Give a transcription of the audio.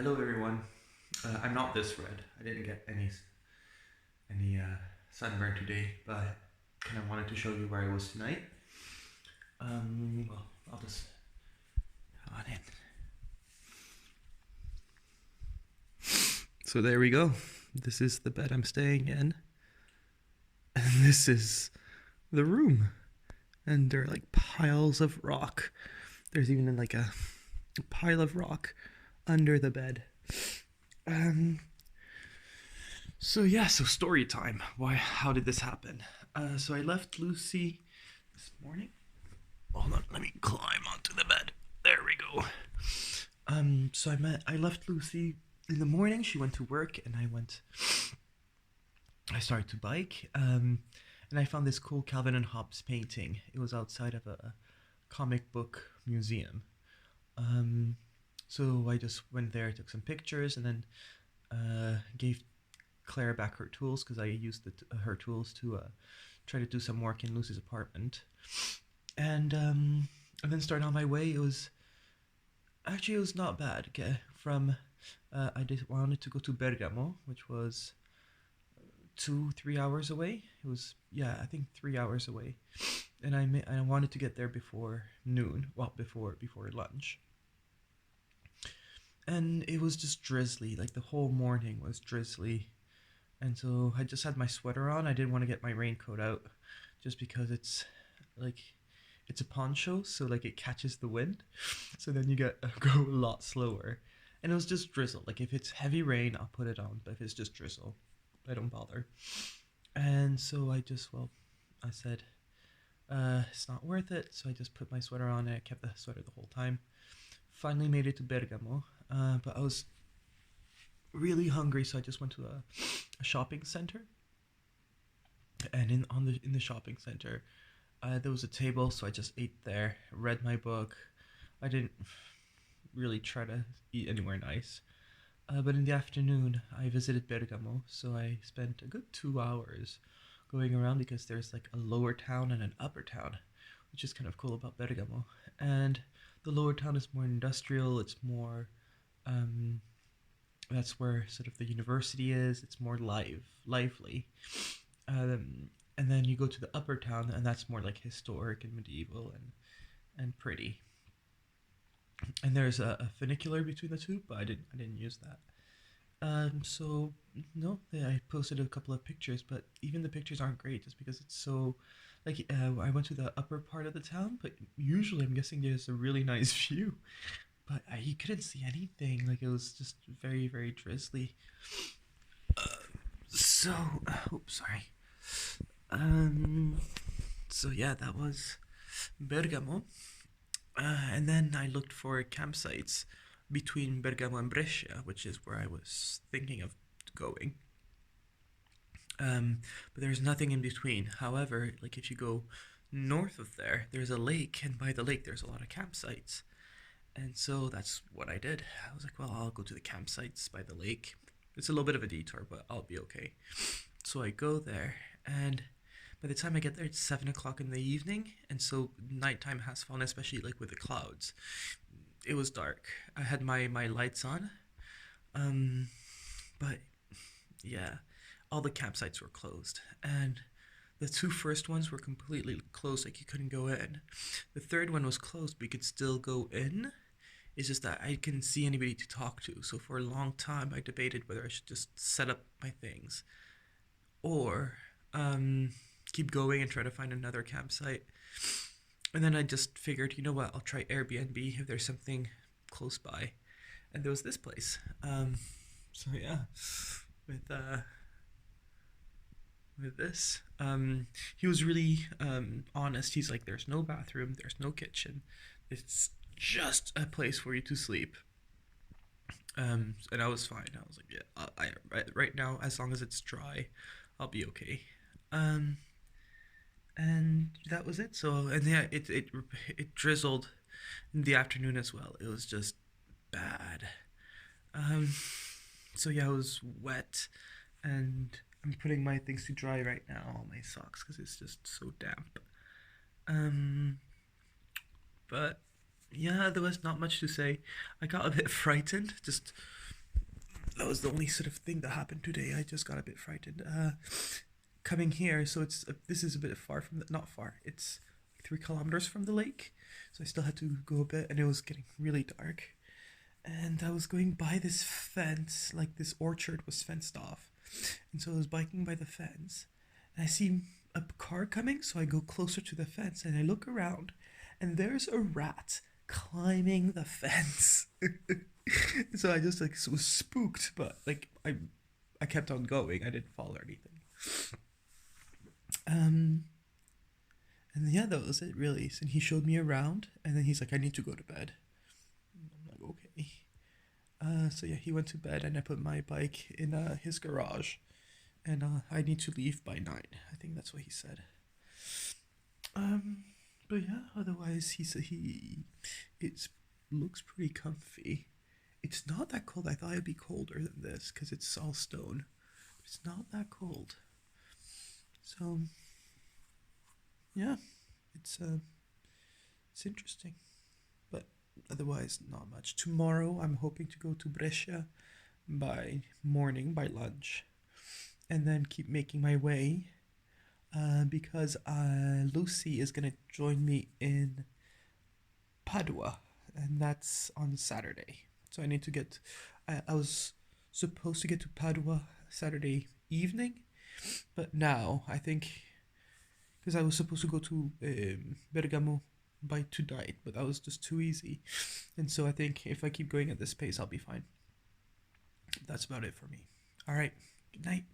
Hello everyone. I'm not this red. I didn't get any sunburn today, but kind of wanted to show you where I was tonight. Well, I'll just on in. So there we go. This is the bed I'm staying in, and this is the room. And there are like piles of rock. There's even like a pile of rock under the bed. Um, so story time. Why? How did this happen? So I left Lucy this morning. Hold on, let me climb onto the bed. There we go. I left Lucy in the morning. She went to work, and I started to bike. And I found this cool Calvin and Hobbes painting. It was outside of a comic book museum. Um, so I just went there, took some pictures, and then gave Claire back her tools because I used her tools to try to do some work in Lucy's apartment, and then started on my way. It was not bad. Okay, from I just wanted to go to Bergamo, which was 2-3 hours away. It was, yeah, I think 3 hours away, and I wanted to get there before noon. Well, before lunch. And it was just drizzly. Like the whole morning was drizzly, and so I just had my sweater on. I didn't want to get my raincoat out, just because like it's a poncho, so like it catches the wind, so then you get go a lot slower. And it was just drizzle. Like if it's heavy rain, I'll put it on, but if it's just drizzle, I don't bother. And so I said, it's not worth it. So I just put my sweater on, and I kept the sweater the whole time. Finally made it to Bergamo, but I was really hungry, so I just went to a shopping center. And in the shopping center, there was a table, so I just ate there, read my book. I didn't really try to eat anywhere nice. But in the afternoon, I visited Bergamo, so I spent a good 2 hours going around because there's like a lower town and an upper town, which is kind of cool about Bergamo. And the lower town is more industrial. It's more, um, that's where sort of the university is. It's more lively. And then you go to the upper town, and that's more like historic and medieval and pretty. And there's a funicular between the two, but I didn't use that. So no, yeah, I posted a couple of pictures, but even the pictures aren't great just because it's so like I went to the upper part of the town, but usually I'm guessing there's a really nice view, but you couldn't see anything. Like it was just very very drizzly. So, oops, sorry. Um, so yeah, that was Bergamo. And then I looked for campsites between Bergamo and Brescia, which is where I was thinking of going. But there's nothing in between. However, like if you go north of there, there's a lake, and by the lake, there's a lot of campsites. And so that's what I did. I was like, well, I'll go to the campsites by the lake. It's a little bit of a detour, but I'll be okay. So I go there, and by the time I get there, it's 7 o'clock in the evening, and so nighttime has fallen, especially like with the clouds. It was dark. I had my lights on, um, but yeah, all the campsites were closed, and the two first ones were completely closed, like you couldn't go in. The third one was closed, but you could still go in. It's just that I couldn't see anybody to talk to, so for a long time I debated whether I should just set up my things or keep going and try to find another campsite. And then I just figured, you know what, I'll try Airbnb if there's something close by. And there was this place. So yeah, with with this, he was really honest. He's like, there's no bathroom, there's no kitchen. It's just a place for you to sleep. And I was fine. I was like, yeah, right now, as long as it's dry, I'll be okay. Um, and that was it. So, and yeah, it drizzled in the afternoon as well. It was just bad. Um, so yeah, I was wet, and I'm putting my things to dry right now, all my socks, because it's just so damp. Um, but yeah, there was not much to say. I got a bit frightened, just that was the only sort of thing that happened today. I just got a bit frightened. Coming here, so it's this is a bit far from the, not far. It's like 3 kilometers from the lake, so I still had to go a bit, and it was getting really dark. And I was going by this fence, like this orchard was fenced off, and so I was biking by the fence, and I see a car coming, so I go closer to the fence, and I look around, and there's a rat climbing the fence. So I just like was spooked, but like I kept on going. I didn't fall or anything. Um, and yeah, that was it really. And he showed me around, and then he's like, "I need to go to bed." I'm like, "Okay." So yeah, he went to bed, and I put my bike in his garage, and I need to leave by 9. I think that's what he said. Um, but yeah, otherwise he said it looks pretty comfy. It's not that cold. I thought it'd be colder than this because it's all stone. It's not that cold. So yeah, it's uh it's interesting. But otherwise not much. Tomorrow I'm hoping to go to Brescia by morning, by lunch, and then keep making my way because Lucy is gonna join me in Padua, and that's on Saturday. So I need to get. I was supposed to get to Padua Saturday evening, but now I think because I was supposed to go to Bergamo by tonight, but that was just too easy, and so I think if I keep going at this pace, I'll be fine. That's about it for me. All right. Good night.